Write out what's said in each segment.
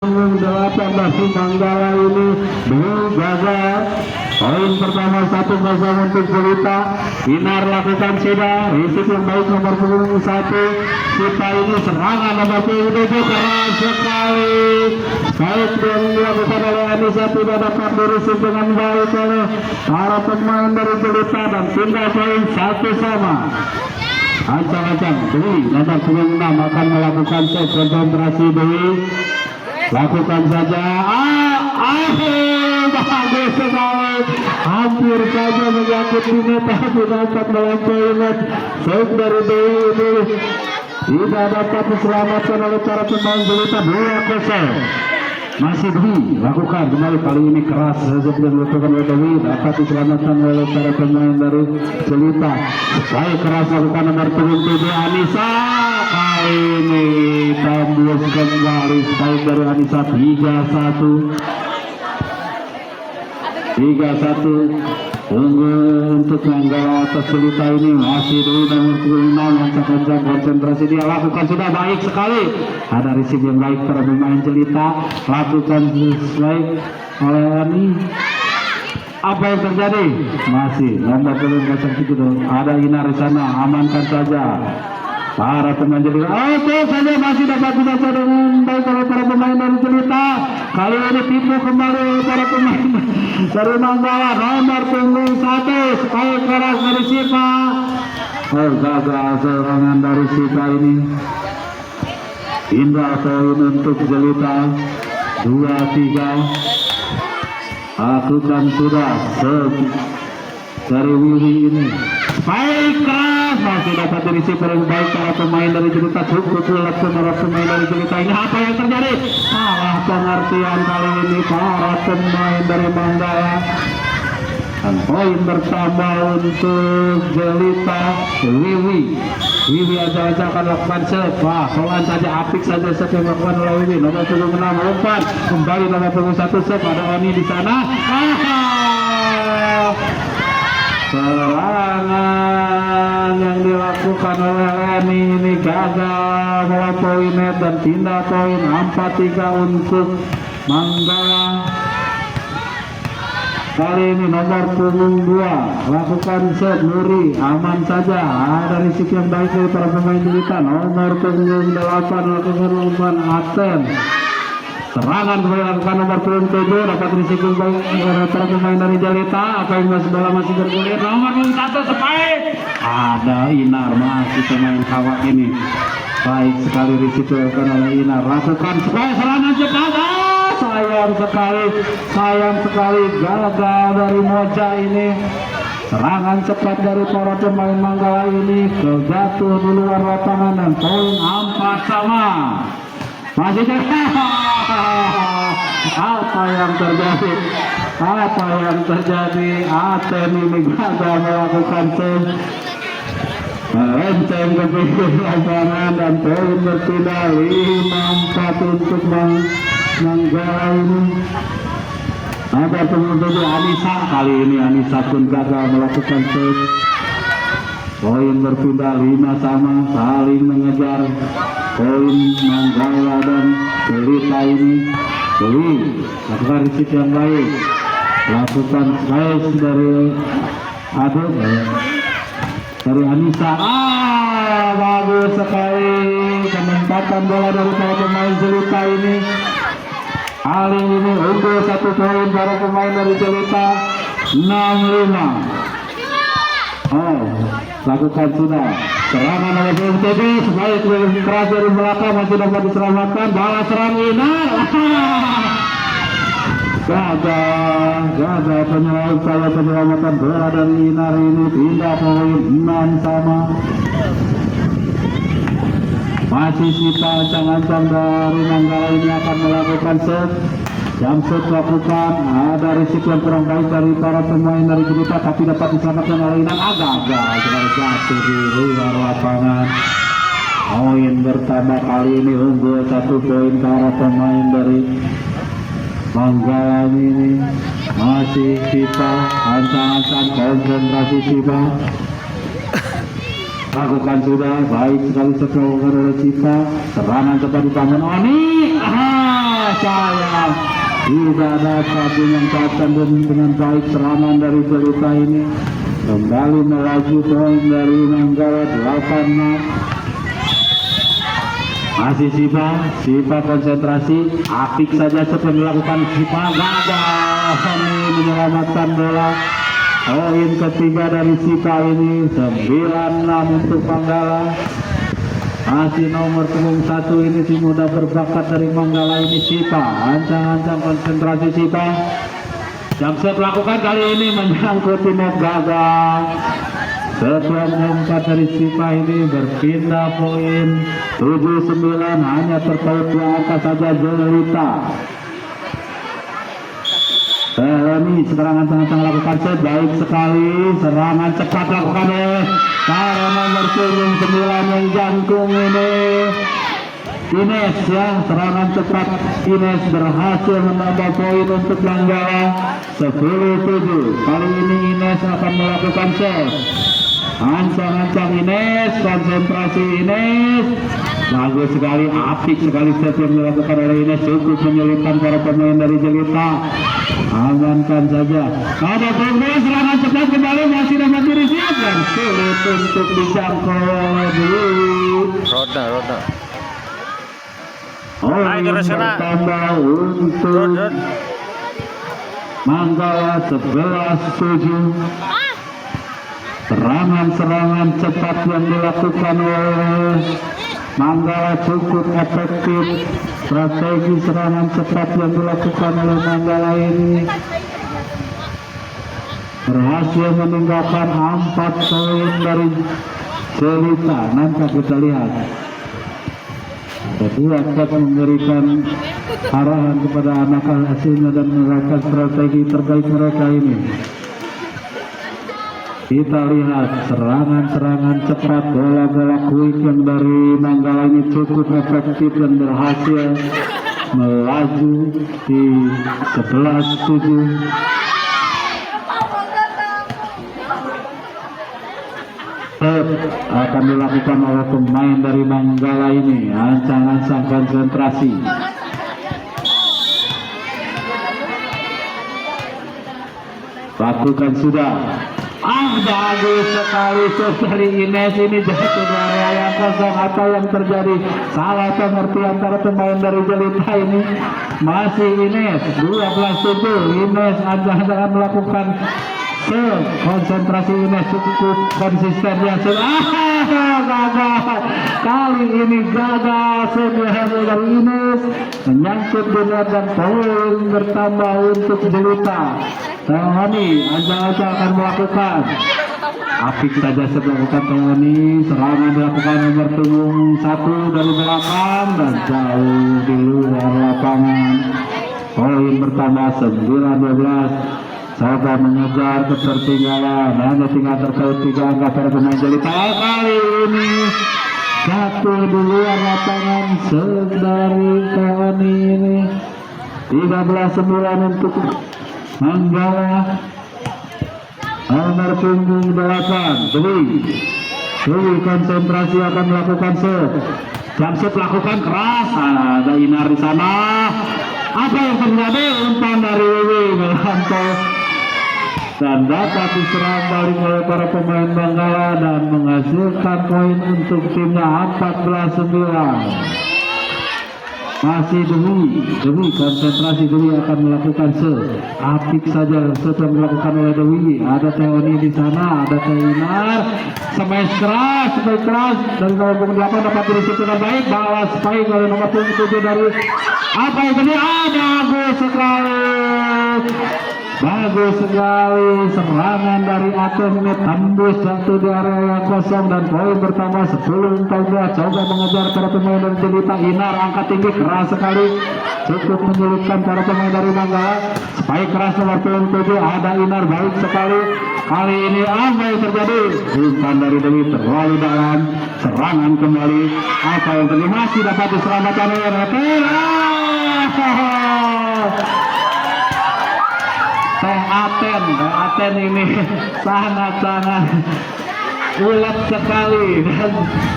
delapan masih Manggala ini gagal. Poin pertama 1-0 untuk Jelita. Inar lakukan sudah risik yang baik nomor punggung 1. Kita ini serangan nomor punggung 7 keras sekali. Baik yang dilakukan oleh Anissa tidak dapat dirisik dengan baik oleh para pemain dari Jelita dan pindah poin 1-1. Ancang-ancang Dewi nomor punggung 6 akan melakukan set. Konsentrasi Dewi, lakukan saja. Bagus sekali, hampir saja menyangkut net tapi dapat melampaui net. Set dari Dewi ini tidak dapat diselamatkan oleh para pemain Jelita. 2-0 masih Dewi lakukan kembali, kali ini keras saja yang dilakukan oleh Dewi, dapat diselamatkan oleh para pemain dari Jelita. Baik, keras lakukan nomor punggung 7 Anissa, kali ini tembus kembali baik dari Anissa. 3-1 unggul untuk Manggala atas Jelita ini. Masih Dewi nomor punggung 6 yang sangat konsentrasi, dia lakukan sudah baik sekali. Ada risik yang baik para pemain Jelita, lakukan sesuai oleh Ani. Apa yang terjadi? Masih nomor punggung 07 ada Inar di sana, amankan saja para pemain Jelita. Oke saja masih dapat dibaca dengan baik oleh para pemain dari Jelita. Kali ini tipu kembali oleh para pemain dari Manggala nomor punggung 1. Sekali keras dari Sipa. Gagal serangan dari Sipa ini. Indah poin untuk Jelita. 2-3. Lakukan sudah dari Wiwi ini. Baik, keras masih dapat diisi paling baik para pemain dari Jelita. Cukup bulat para pemain dari Jelita ini. Apa yang terjadi? Salah pengertian kali ini para pemain dari Manggala. Dan poin bertambah untuk Jelita. Wiwi aja akan lakukan set. Wah, pelan saja, apik saja set yang dilakukan oleh Wiwi. Nomor punggung 6 umpan kembali nomor punggung 1 set. Ada Oni di sana. Serangan yang dilakukan oleh Reni ini gagal melampaui net dan pindah poin 4-3 untuk Manggala. Kali ini nomor punggung 2 lakukan set. Nuri aman saja, ada risik yang baik dari para pemain Jelita. Nomor punggung 8 lakukan umpan Aten. Serangan kembali lakukan nomor punggung 7, dapat risiko baik oleh para pemain dari Jelita. Apa yang bola masih bergulir. Nomor punggung 1 Sepaik. Ada Inar, masih pemain kawat ini. Baik sekali risiko dilakukan oleh Inar. Lakukan supaya serangan cepat. Sayang sekali gagal dari Moja ini. Serangan cepat dari para pemain Manggala ini terjatuh di luar lapangan dan poin 4-sama. Masih apa yang terjadi? Aten ini gagal melakukan set. Melenceng ke pinggir lapangan dan poin berpindah 5-4 untuk Manggala ini. Ada pengumpulan Anissa, kali ini Anissa pun gagal melakukan set. Poin berpindah 5-sama, saling mengejar. Poin Manggala dan Jelita ini. Dewi lakukan risik yang baik, lakukan slice dari dari Anissa. Bagus sekali penempatan bola dari para pemain Jelita ini. Kali ini unggul 1 poin para pemain dari Jelita. 6-5. Lakukan sudah serangan oleh BMTB. Sebaik keras dari belakang masih dapat diselamatkan. Bola serang Inar. Gagal penyelamatan bola dari Inar ini. Pindah poin 6-sama. Masih Sita ancang-ancang dari Manggala ini akan melakukan set. Jam set lakukan, ada risiko yang kurang baik dari para pemain dari Jelita, tapi dapat diselamatkan oleh Inan. Gagal jatuh di luar lapangan. Poin bertambah, kali ini unggul 1 poin para pemain dari Manggala ini. Masih Sita ancang-ancang, konsentrasi Sita. Lakukan sudah baik sekali setelah oleh Sita. Serangan cepat dibangun Oni. sayang tidak dapat dimanfaatkan dengan baik serangan dari Jelita ini. Kembali melaju poin dari Manggala 8-6. Masih Sipa konsentrasi, apik saja setelah melakukan Sipa gagal menyelamatkan bola. Poin ketiga dari Sipa ini 9-6 untuk Manggala. Masih nomor punggung 1 ini si muda berbakat dari Manggala ini Sipa, ancang-ancang konsentrasi Sipa. Jamset lakukan kali ini menyangkut net gagal. Setelah empat dari Sipa ini berpindah poin 7-9, hanya terpaut 2 angka saja Jelita. Ini serangan ancang-ancang lakukan baik sekali, serangan cepat lakukan para nomor punggung 9 yang jangkung ini Ines ya, serangan cepat Ines berhasil menambah poin untuk Manggala 10-7. Kali ini Ines akan melakukan save. Ancang-ancang Ines, konsentrasi Ines, bagus sekali, apik sekali save yang dilakukan oleh Ines, cukup menyulitkan para pemain dari Jelita. Amankan saja. Ada progres serangan cepat kembali, masih dapat dirisiap dan sulit untuk dijangkau oleh Roda. bertambah untuk Manggala 11-7. Serangan-serangan cepat yang dilakukan oleh Manggala cukup efektif. Strategi serangan cepat yang dilakukan oleh Manggala ini berhasil meninggalkan 4 poin dari Jelita. Nanti kita lihat. Jadi akan memberikan arahan kepada anak hasilnya dan menerapkan strategi terbaik mereka ini. Kita lihat serangan-serangan cepat, bola-bola quick yang dari Manggala ini cukup efektif dan berhasil melaju di 11-7. Akan dilakukan oleh pemain dari Manggala ini, ancang-ancang konsentrasi. Lakukan sudah. Bagus sekali dari Ines, ini jatuh di area yang kosong. Apa yang terjadi? Salah pengerti antara pemain dari Jelita ini. Masih Ines 12-7. Ines ancang-ancang melakukan konsentrasi Ines cukup konsisten ya. Gagal. Kali ini gagal sebenarnya dari Ines, menyangkut benar dan poin bertambah untuk Jelita. Tehoni ancang-ancang akan melakukan. Apik saja melakukan Tehoni. Serangan dilakukan nomor punggung 1 dari belakang dan jauh di luar lapangan. Poin bertambah 9-12. Coba mengejar ketertinggalan, hanya tinggal terpaut 3 angka para pemain Jelita. Kali ini jatuh di luar lapangan dari Tehoni ini. 13-9 untuk Manggala. Nomor punggung 8 Dewi konsentrasi akan melakukan set. Jamset lakukan keras, ada Inar di sana. Apa yang terjadi? Umpan dari Dewi melantai dan dapat diserang balik oleh para pemain Manggala dan menghasilkan poin untuk timnya 14-9. Masih Dewi konsentrasi. Dewi akan melakukan apik saja setelah melakukan oleh Dewi. Ada Tehoni di sana, ada Inar. Smash keras dari nomor punggung 8 dapat dirisi dengan baik. Balas spike oleh nomor punggung 7 dari apa yang tadi? Bagus sekali serangan dari Aten ini tembus jatuh di area yang kosong dan poin bertambah 10-14. Coba mengejar para pemain dari Jelita. Inar angkat tinggi keras sekali, cukup menyulitkan para pemain dari Manggala. Spike keras nomor punggung 7, ada Inar baik sekali. Kali ini apa yang terjadi? Umpan dari Dewi terlalu dalam. Serangan kembali. Apa yang terjadi? Masih dapat diselamatkan oleh Aten ini sangat ulat sekali dan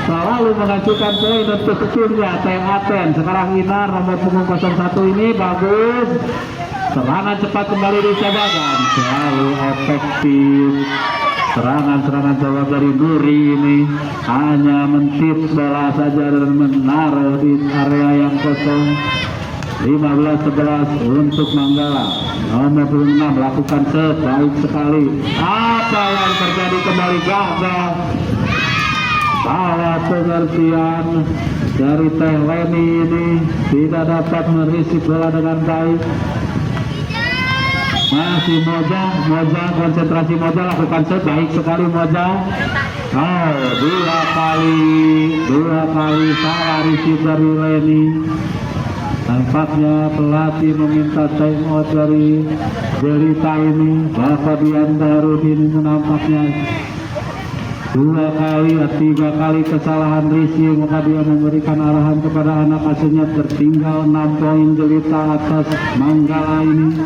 selalu menghasilkan poin untuk keturnya Teng Aten. Sekarang Inar nomor punggung 01 ini bagus, serangan cepat kembali dicobakan, selalu efektif. Serangan jawab dari Nuri ini hanya mentip bola saja dan menaruh di area yang kosong. 15-11 untuk Manggala. Nomor 26 lakukan sebaik sekali. Apa yang terjadi, kembali gagal. Salah pengertian dari Teh Leni ini, tidak dapat merisik bola dengan baik. Masih Moja konsentrasi Moja, lakukan sebaik sekali Moja. Oh, dua kali salah risik dari Leni. Tampaknya pelatih meminta time out dari Jelita ini. Bapak Diandarudin menampaknya 3 kali kesalahan Risi, maka dia memberikan arahan kepada anak asuhnya. Tertinggal 6 poin Jelita atas Manggala ini,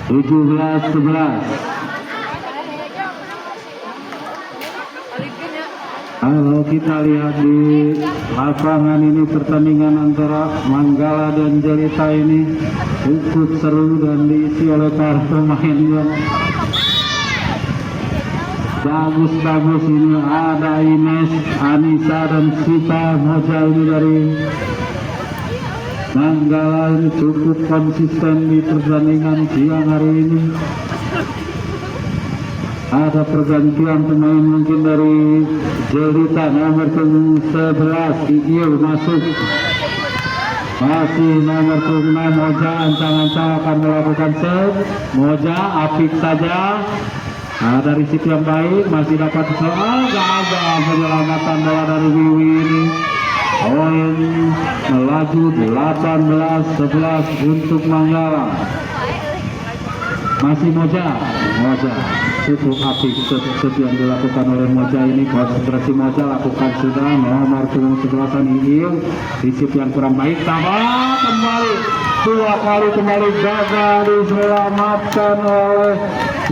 17-11. Kalau kita lihat di lapangan ini, pertandingan antara Manggala dan Jelita ini cukup seru dan diisi oleh para pemain yang bagus-bagus ini. Ada Ines, Anissa dan Sita. Moja ini dari Manggala ini cukup konsisten di pertandingan siang hari ini. Ada pergantian pemain mungkin dari Jelita. Nomor 11 Iil masuk, masih nomor 6 Moja ancang-ancang akan melakukan serve. Moja apik saja, ada risik yang baik, masih dapat soal. Gagal penyelamatan bola dari Wiwi ini. Poin melaju 18-11 untuk Manggala. Masih Moja cukup apik yang dilakukan oleh Moja ini. Konsentrasi Moja lakukan sudah. Nomor 11 Iil, risip yang kurang baik, tambah kembali 2 kali kembali gagal diselamatkan oleh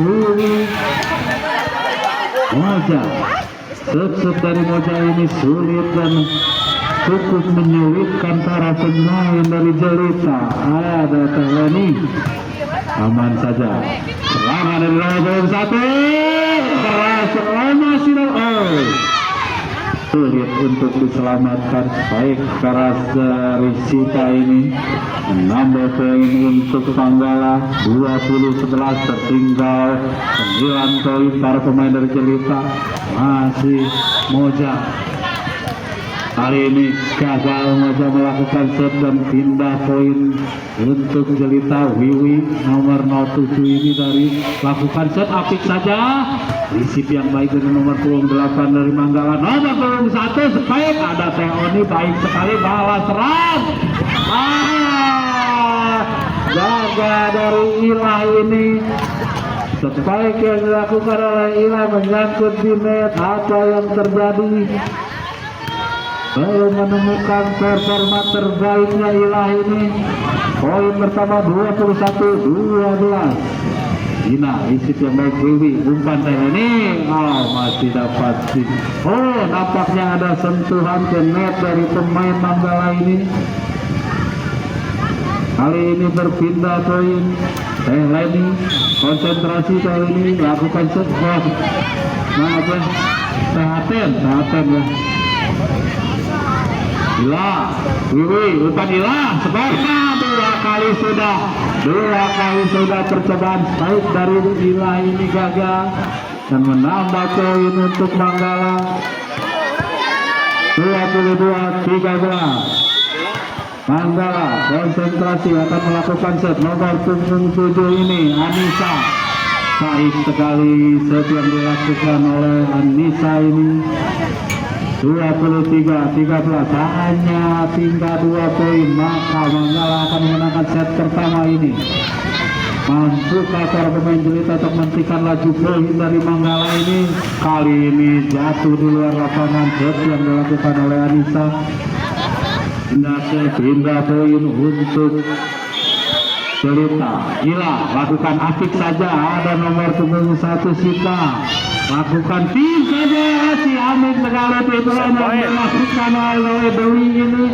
Wiwi. Moja, set dari Moja ini sulit dan cukup menyulitkan para pemain dari Jelita. Ada Teh Leni, aman saja. Serangan dari nomor 1, keras masih sulit untuk diselamatkan. Baik keras dari Sita ini, menambah poin untuk Manggala. 20-11, tertinggal 9 poin para pemain dari Jelita. Masih Moja. Kali ini gagal Moja melakukan set dan pindah poin untuk Jelita. Wiwi nomor 07 ini dari lakukan set apik saja. Risip yang baik dari nomor 28 dari Manggala. Nomor 21 sebaik, ada Teh Oni, baik sekali balas serang. Gagal dari Ilah ini. Sebaik yang dilakukan oleh Ilah menyangkut di net. Apa yang terjadi? Belum menemukan performa terbaiknya Ilah ini. Poin pertama 21-12. Ina risip yang baik Wiwi, umpan Teh ini. Masih dapat sih. Nampaknya ada sentuhan ke net dari pemain Manggala ini. Kali ini berpindah poin Teh Leni. Konsentrasi Teh Leni lakukan sebuah Teh Aten ya. Ilah, Wiwi, umpan Ilah, sebaiknya 2 kali sudah percobaan baik dari Ilah ini gagal dan menambah poin untuk Manggala. 22-13. Manggala konsentrasi akan melakukan set. Nomor punggung 7 ini Anissa, baik sekali set yang dilakukan oleh Anissa ini. 23-13, hanya tinggal 2 poin, maka Manggala akan memenangkan set pertama ini. Mampukah para pemain Jelita untuk menghentikan laju poin dari Manggala ini? Kali ini jatuh di luar lapangan. Set yang dilakukan oleh Anissa. Pindah poin untuk Jelita. Ilah lakukan apik saja, ada nomor punggung 1 Sita, lakukan pin saja Panik sekali pukulan yang dilakukan oleh Dewi ini.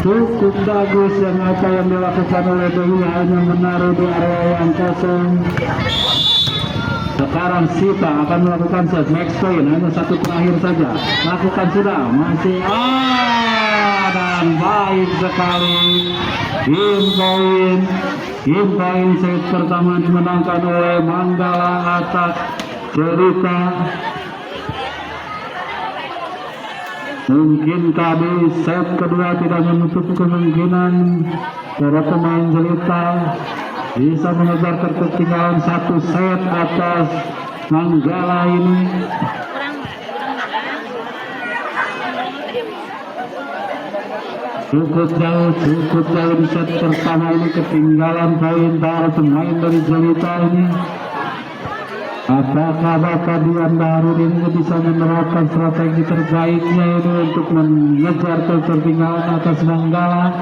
Cukup bagus yang apa yang dilakukan oleh Dewi, hanya menaruh di area yang kosong. Sekarang Sita akan melakukan set max point, hanya satu terakhir saja. Lakukan sudah, masih dan baik sekali. Game point set pertama dimenangkan oleh Manggala atas Cerita. Mungkinkah di set kedua tidak menutup kemungkinan para pemain Jelita bisa mengejar ketertinggalan satu set atas Manggala ini. Cukup jauh di set pertama ini, ketinggalan poin para pemain dari Jelita ini. Apakah Bapak Dian Baharudin ini bisa menerapkan strategi terbaiknya ini untuk mengejar ketertinggalan atas Manggala?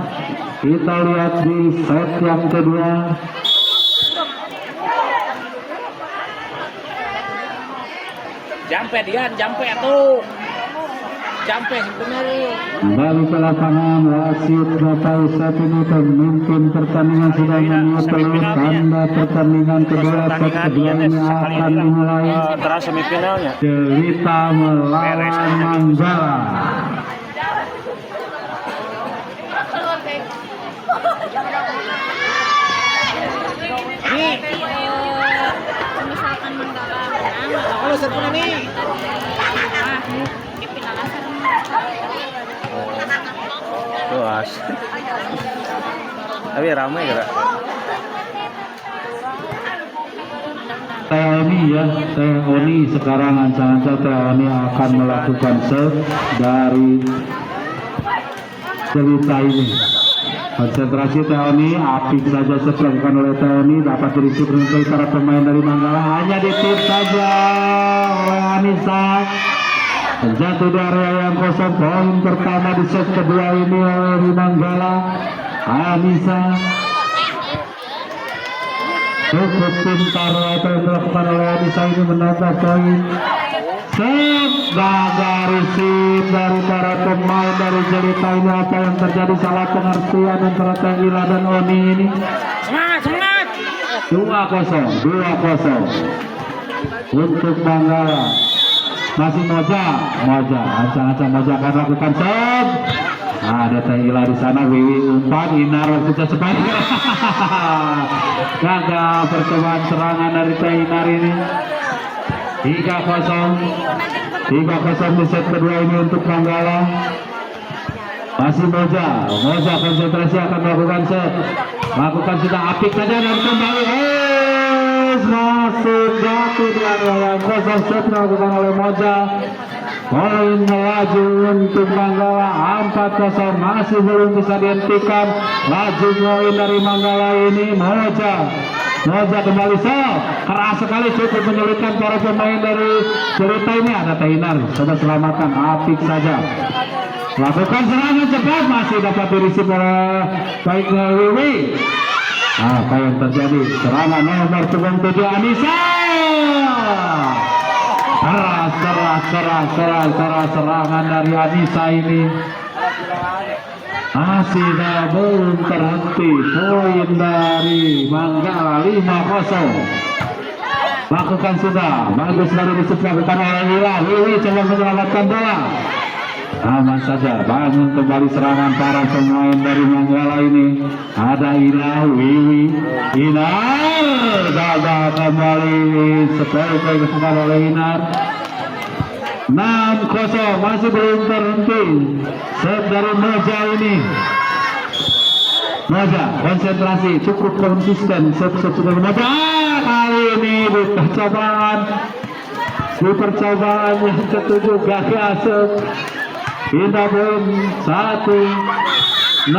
Kita lihat di set yang kedua. Jampe Dian, jampe tuh. Jampe sebenarnya. Kembali ke lapangan, wasit Bapak saat ini pemimpin pertandingan sudah menyusul tanda pertandingan kedua. Set kedua ini akan dimulai. Terus semifinalnya. Jelita melawan Manggala. Misalkan Manggala menang, Kalau sebenarnya nih. Luas. Tapi ramai gerak. Teoni sekarang ancang-ancang Teoni akan melakukan serve dari Jelita ini. Konsentrasi Teoni, apik saja serve dilakukan oleh Teoni, dapat diisi beruntung para pemain dari Manggala, hanya ditip saja oleh Anissa. Jatuh di area yang kosong, poin pertama di set kedua ini oleh Manggala. Anissa cukup pintar apa yang dilakukan oleh Anissa ini, menambah poin. Set dari para pemain dari Jelita ini. Apa yang terjadi, salah pengertian antara Tengila dan Oni ini. Semangat. 2-0 untuk Manggala. Masih Moja ancang-ancang Moja akan lakukan serve. Ada Tengila di sana, Wiwi umpan, Inar waktunya sepanjang. Gagal percobaan serangan dari Inar ini. 3-0 di set kedua ini untuk Manggala. Masih Moja konsentrasi akan melakukan set. Lakukan sudah, apik saja dan kembali. Masuk jatuh di area yang kosong, set dilakukan oleh Moja. Poin melaju untuk Manggala 4-0, masih belum bisa dihentikan laju poin dari Manggala ini. Moja kembali serve, keras sekali, cukup menyulitkan para pemain dari Jelita ini. Ada Teinar, sudah selamatkan, apik saja. Lakukan serangan cepat, masih dapat dirisip oleh baiknya Wiwi. Apa yang terjadi? Serangan nomor 7 Anissa. Keras serangan dari Anissa ini. Masih belum terhenti. Poin dari Manggala 5-0. Lakukan sudah, bagus sekali disebutkan oleh Wira. Wiwi coba menyelamatkan bola. Aman saja, bangun kembali serangan para pemain dari Manggala ini. Ada Wiwi, Inar, gagal kembali, sepoi kesempatan oleh Inar. 6-0, masih belum terhenti. Set dari Moja ini. Moja konsentrasi, cukup konsisten. Set sudah Moja. Kali ini di percobaan yang ketujuh gagal. Kita poin 1-0.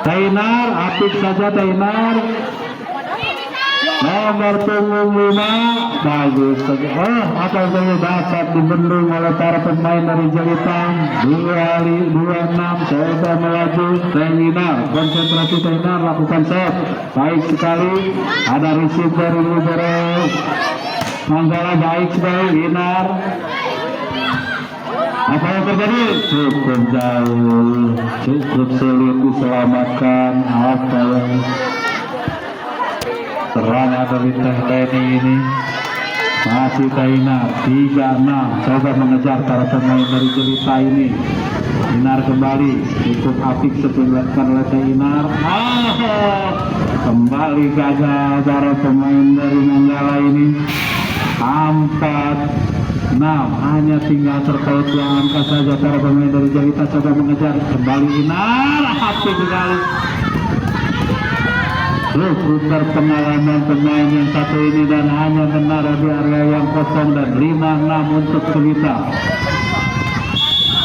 Teinar, apik saja Teinar. Nomor punggung 5, bagus. Apa yang dapat dibendung oleh para pemain dari Jelita. 2-6, coba melaju. Teinar, konsentrasi Teinar, lakukan serve. Baik sekali. Ada receive dari Libero. Manggala baik sekali Inar. Apa yang terjadi? Cukup jauh, cukup sulit diselamatkan. Apa yang serangan dari Teh Leni ini? Masih Inar 3-6, coba mengejar para pemain dari Jelita ini. Inar kembali, cukup apik dilakukan oleh Teh Inar. Kembali gagal para pemain dari Manggala ini. 4-6, hanya tinggal terpaut 2 angka saja para pemain dari Jelita coba mengejar. Kembali Inar, apik sekali. Putar pengalaman pemain yang satu ini dan hanya menara di area yang kosong dan 5-6 untuk Jelita.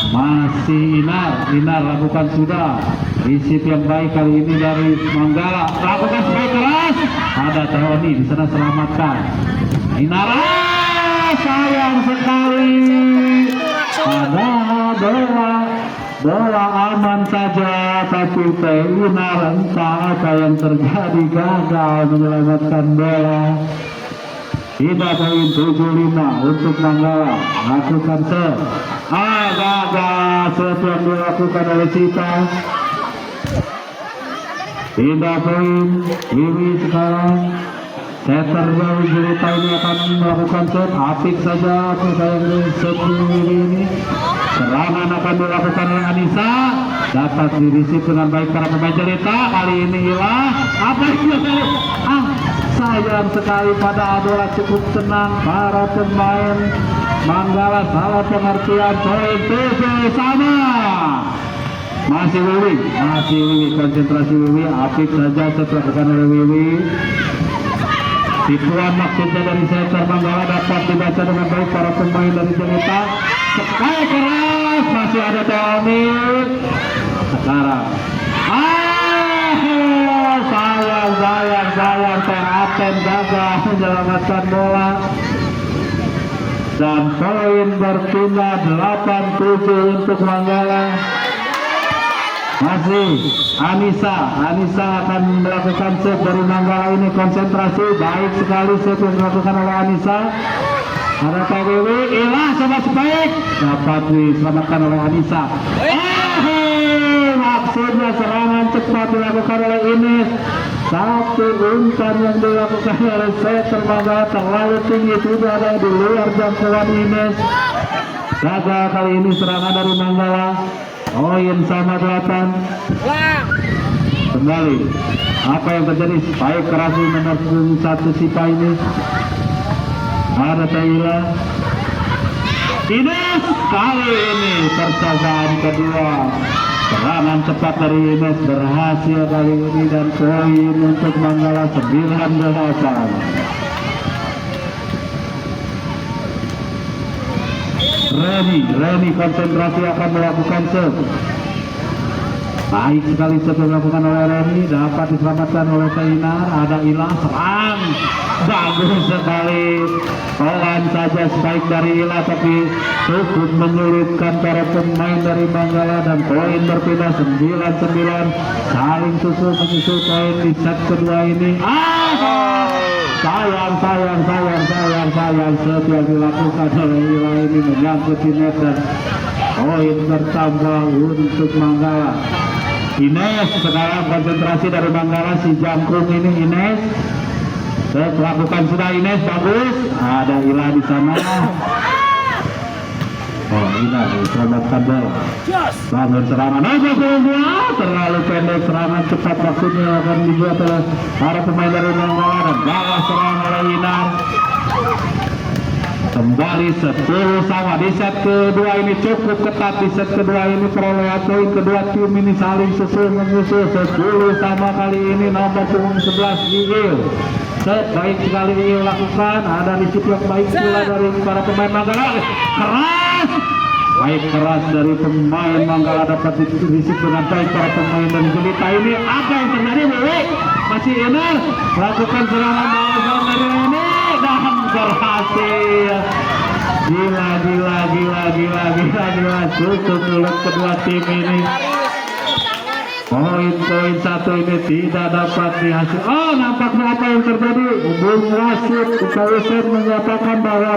Masih Inar lakukan sudah risip yang baik kali ini dari Manggala, lakukan strike keras. Ada Teoni di sana selamatkan. Inar, sayang sekali. Ada bola aman saja, tapi Inar entah apa yang terjadi, gagal menyelamatkan bola. Tidak poin 75 untuk Manggala, lakukan serve. Gagal serve yang dilakukan oleh Cita. Tidak poin. Wiwi sekarang setter dari Jelita ini akan melakukan serve. Apik saja sayang dari serve Wiwi ini. Serangan akan dilakukan oleh Anissa, dapat dirisip dengan baik para pemain Jelita. Kali ini hilang. Apa itu? Sayang sekali pada bola cukup tenang para pemain Manggala, salah pengertian. Poin 7 sama. Masih Wiwi, konsentrasi Wiwi, apik saja dilakukan oleh Wiwi. Tipuan maksudnya dari setter Manggala dapat dibaca dengan baik para pemain dari Jelita. Sekali keras, masih ada Teoni. Sekarang sayang Teh Aten gagal menyelamatkan bola. Dan poin berpindah 8-7 untuk Manggala. Masih Anissa akan melakukan serve dari Manggala ini. Konsentrasi baik sekali serve yang dilakukan oleh Anissa. Ada PWW, ilah sama spike, dapat diselamatkan oleh Anissa. Maksudnya serangan cepat dilakukan oleh Ines. Satu umpan yang dilakukan oleh setter Manggala terlalu tinggi, sudah ada di luar jangkauan Ines. Gagal kali ini serangan dari Manggala. Poin sama 8. Kembali. Apa yang terjadi? Spike keras nomor 1 Sipa ini. Ada Taila. Ines kali ini percobaan kedua. Serangan cepat dari Ines berhasil kali ini dan poin untuk Manggala 9-8. Reni konsentrasi akan melakukan serve. Baik sekali serve dilakukan oleh Reni, dapat diselamatkan oleh Inar. Ada Ila, serang bagus sekali. Pelan saja spike dari Ila, tapi cukup menyulitkan para pemain dari Manggala dan poin berpindah 9-9. Saling susul menyusul poin di set kedua ini. Sayang serve yang dilakukan oleh Ila ini menyangkut di net dan poin bertambah untuk Manggala. Ines sekarang konsentrasi dari Manggala, si jangkung ini Ines. Lakukan sudah Ines, bagus. Ada Ila di sana. Ila diselamatkan bola. Bangun serangan. Terlalu pendek serangan cepat maksudnya akan dibuat oleh para pemain dari Manggala dan gagal serangan oleh Inar. Kembali 10 sama di set kedua ini cukup ketat. Di set kedua ini perolehan poin kedua tim ini saling susul menyusul 10 sama kali ini nomor punggung 11 Iil. Baik sekali Iil lakukan, ada risip yang baik pula dari para pemain Manggala. Keras, baik keras dari pemain Manggala, dapat risip dengan baik para pemain dan Jelita ini. Apa yang terjadi? Masih Inar lakukan serangan bawah dari ini dan berhasil. Gila cukup sulit kedua tim ini. Poin poin satu ini tidak dapat dihasil. Oh, nampaknya apa yang terjadi? Bung Wasit Kawasan menyatakan bahwa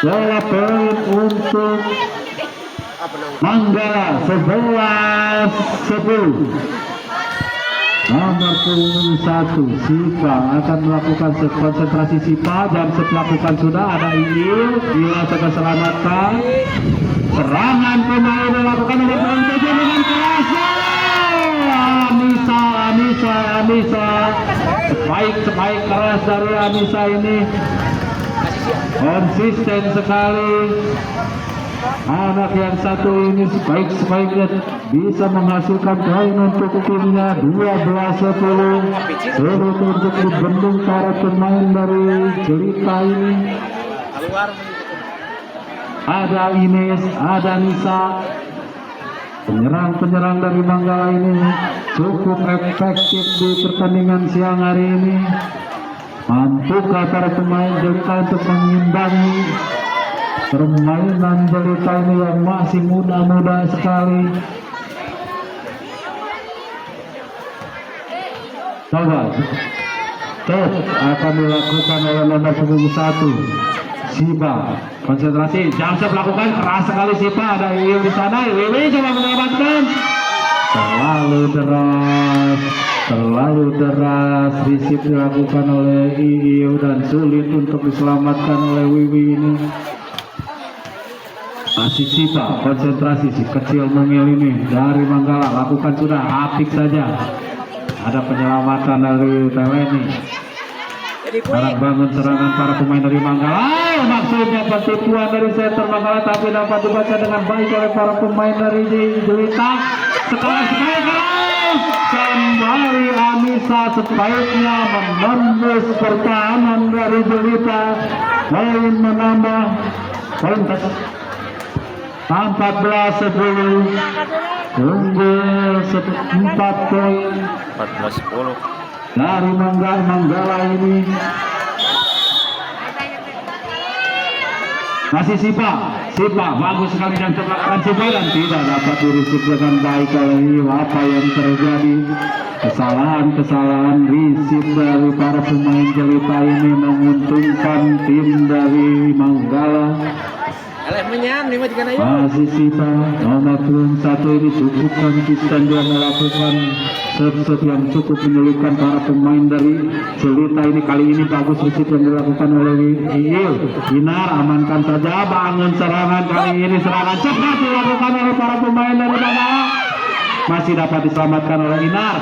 bola poin untuk Manggala 11-10. Nomor punggung 1 Sipa akan melakukan konsentrasi. Sipa jam melakukan sudah ada Iil Gila sudah selamatkan. Serangan pemain dilakukan oleh pemain TJ dengan keras. Anissa sebaik keras dari Anissa ini konsisten sekali. Anak yang satu ini sebaik-sebaiknya bisa menghasilkan poin untuk timnya 12-10. Sulit untuk dibendung para pemain dari Jelita ini. Ada Ines, ada Nisa. Penyerang dari Manggala ini cukup efektif di pertandingan siang hari ini. Mampukah para pemain Jelita untuk mengimbangi permainan Jelita ini yang masih muda-muda sekali? Coba akan dilakukan oleh nomor punggung 1 Sipa. Konsentrasi, Jamsep melakukan keras sekali Sipa. Ada Iil di sana, Wiwi coba menyelamatkan. Terlalu deras risip dilakukan oleh Iil dan sulit untuk diselamatkan oleh Wiwi ini. Masih Sipa, konsentrasi si kecil mungil ini dari Manggala lakukan sudah, apik saja. Ada penyelamatan dari Teleni. Harap bangun serangan para pemain dari Manggala. Maksudnya penipuan dari center Manggala, tapi dapat dibaca dengan baik oleh para pemain dari Jelita. Sekali keras kembali Anissa sebaiknya menembus pertahanan dari Jelita. Poin menambah poin 14-10. Unggul 4 poin 14-10 dari Manggala ini. Masih Sipa bagus sekali dan terlakukan Sipa dan tidak dapat dirisik dengan baik oleh Iil. Apa yang terjadi? Kesalahan risik dari para pemain Jelita ini menguntungkan tim dari Manggala. Masih Sipa nomor punggung 1 ini cukup konsisten dia melakukan set yang cukup menyulitkan para pemain dari Jelita ini. Kali ini bagus risik yang dilakukan oleh Iil. Inar amankan saja, bangun serangan. Kali ini serangan cepat dilakukan oleh para pemain dari Manggala. Masih dapat diselamatkan oleh Inar.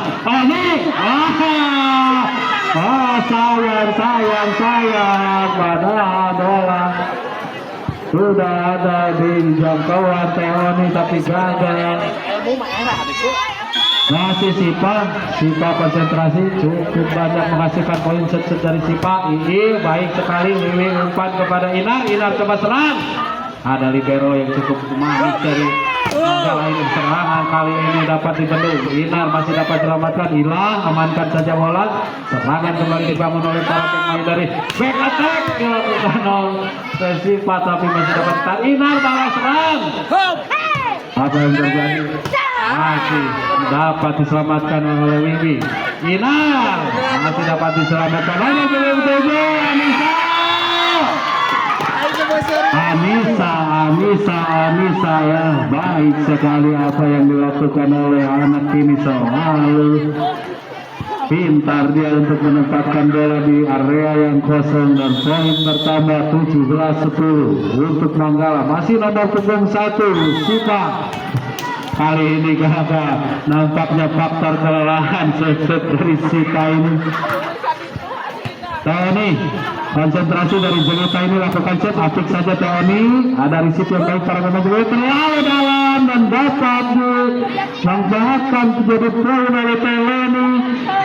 Sayang padahal bola sudah ada di jangkauan Teoni tapi gagal. Masih Sipa konsentrasi, cukup banyak menghasilkan poin set dari Sipa. Ini baik sekali, Wiwi umpan kepada Inar coba serang. Ada libero yang cukup manis dari Manggala ini. Serangan kali ini dapat dibendung. Inar masih dapat diselamatkan. Hilang, amankan saja bola. Serangan kembali dibangun oleh para pemain dari back attack. Dilakukan oleh Sipa tapi masih dapat ditahan. Inar balas serang. Apa yang terjadi? Masih dapat diselamatkan oleh Wiwi. Inar masih dapat diselamatkan oleh TJ Anissa ya, baik sekali apa yang dilakukan oleh anak ini. Selalu pintar dia untuk menempatkan bola di area yang kosong dan poin bertambah 17-10 untuk Manggala. Masih nomor punggung 1 Sipa. Kali ini gagal, nampaknya faktor kelelahan set dari Sipa ini. Teoni konsentrasi dari Jelita ini lakukan set, apik saja Teoni. Ada risip yang baik para pemain Jelita terlalu dalam dan dapat membahayakan menjadi poin oleh Teoni.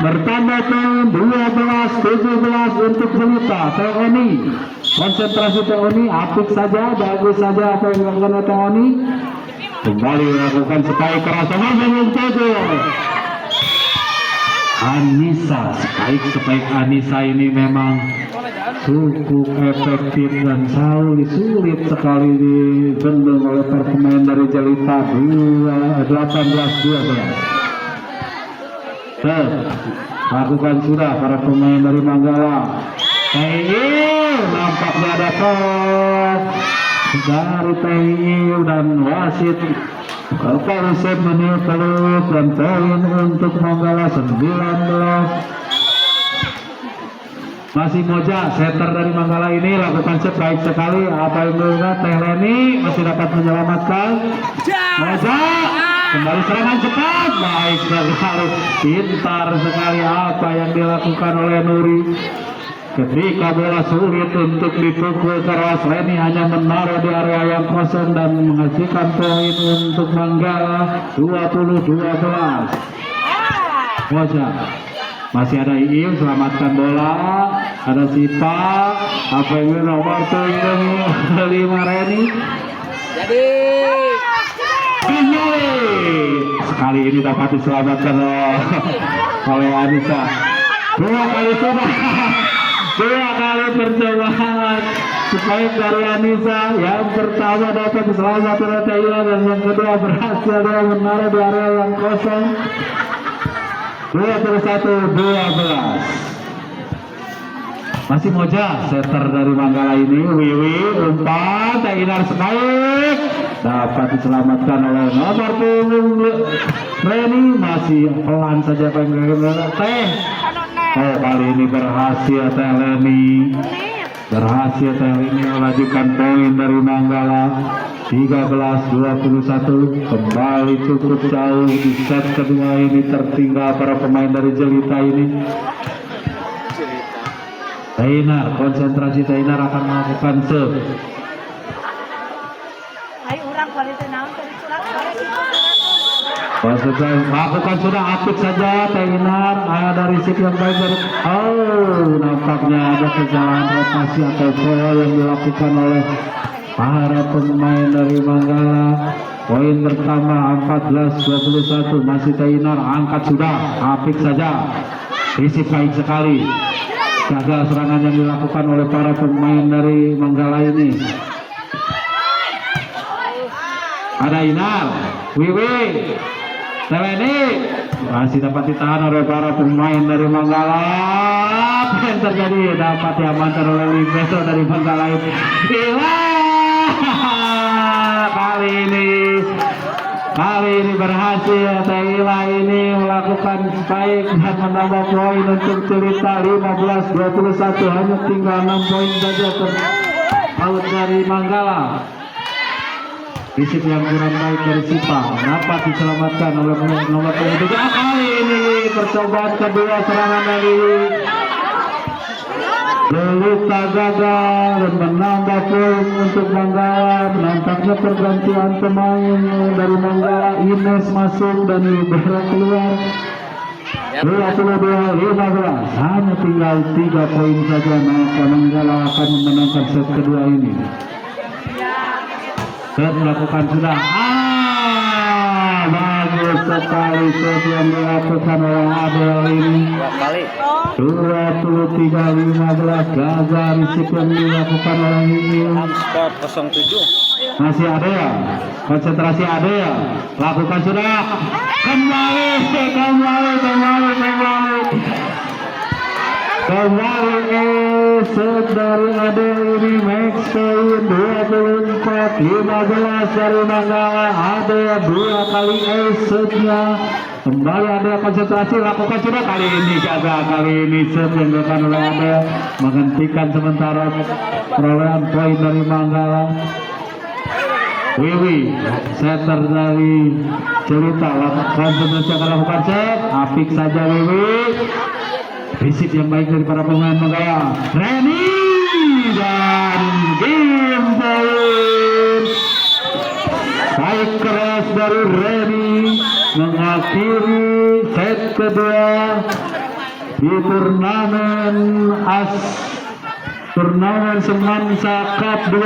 Bertambah poin 12-17 untuk Jelita. Teoni konsentrasi Teoni, apik saja, bagus saja apa yang dilakukan oleh Teoni. Kembali melakukan spike keras nomor punggung 7. Anissa. Sebaik Anissa ini memang cukup efektif dan sulit sekali dibendung oleh para pemain dari Jelita. 18-12. Lakukan sudah para pemain dari Manggala. Nampaknya ada foul dari TIU dan wasit. Polsek menit peluit dan poin untuk Manggala 19. Masih Moja, setter dari Manggala ini lakukan set baik sekali. Apa yang dilakukan Teh Leni masih dapat menyelamatkan. Moja kembali serangan cepat, baik sekali, pintar sekali apa yang dilakukan oleh Nuri. Ketika bola sulit untuk dipukul keras, Leni hanya menaruh di area yang kosong dan menghasilkan poin untuk Manggala 20-12. Moja. Masih ada Iim, selamatkan bola. Ada Sipa. Apa yang nomor 5 Reni. Jadi Sekali ini dapat diselamatkan oleh Anissa. 2 kali coba. 2 kali percobaan spike dari Anissa. Yang pertama dapat diselamatkan oleh Taylor dan yang kedua berhasil dia menaruh di area yang kosong. 21-12. Masih Moja, setter dari Manggala ini. Wiwi umpan, Tainar spike dapat diselamatkan oleh nomor punggung Reni. Masih pelan saja Teh. Oh, kali ini berhasil Teh Leni. Berhasil Teh Leni melajukan poin dari Manggala 13-21. Kembali cukup jauh di set kedua ini, tertinggal para pemain dari Jelita ini. Tainar, konsentrasi Tainar akan melakukan serve. Lakukan sudah aktif saja Tainar. Ada risik yang baik dari nampaknya ada kesalahan rotasi atau foul yang dilakukan oleh para pemain dari Manggala. Poin pertama 14-21. Masih Tainar, angkat sudah, apik saja, risik baik sekali. Gagal serangan yang dilakukan oleh para pemain dari Manggala ini. Ada Inar, Wiwi, Teleni masih dapat ditahan oleh para pemain dari Manggala. Apa yang terjadi? Dapat diamankan oleh Limeso dari Manggala ini. Kali ini berhasil Taila ini melakukan spike dan menambah poin untuk Jelita 15-21. Hanya tinggal 6 poin saja terpaut dari Manggala. Risik yang kurang baik dari Sipa dapat diselamatkan oleh nomor 7. Kali ini percobaan kedua serangan dari Jelita gagal dan menambah poin untuk Manggala. Nampaknya pergantian pemain dari Manggala, Ines masuk dan Libera keluar. 22-15. Hanya tinggal 3 poin saja, maka Manggala akan memenangkan set kedua ini. Dan melakukan sudah. Bagus sekali set yang dilakukan oleh Adel ini. 23-15. Gagal risik yang dilakukan oleh ini. skor 07. Masih ada ya, konsentrasi ada ya, lakukan sudah. Kembali set dari Ade ini, max point 24-15 dari Manggala. Ada 2 kali setnya. Kembali ada konsentrasi, lakukan sudah. Kali ini gagal, kali ini set yang dilakukan oleh Ade menghentikan sementara perolehan poin dari Manggala. Wiwi, setter dari Jelita, konsentrasi akan lakukan set. Apik saja Wiwi. Risik yang baik dari para pemain Manggala. Reni dan game point. Baik keras dari Reni mengakhiri set kedua di turnamen Semansa Cup 2.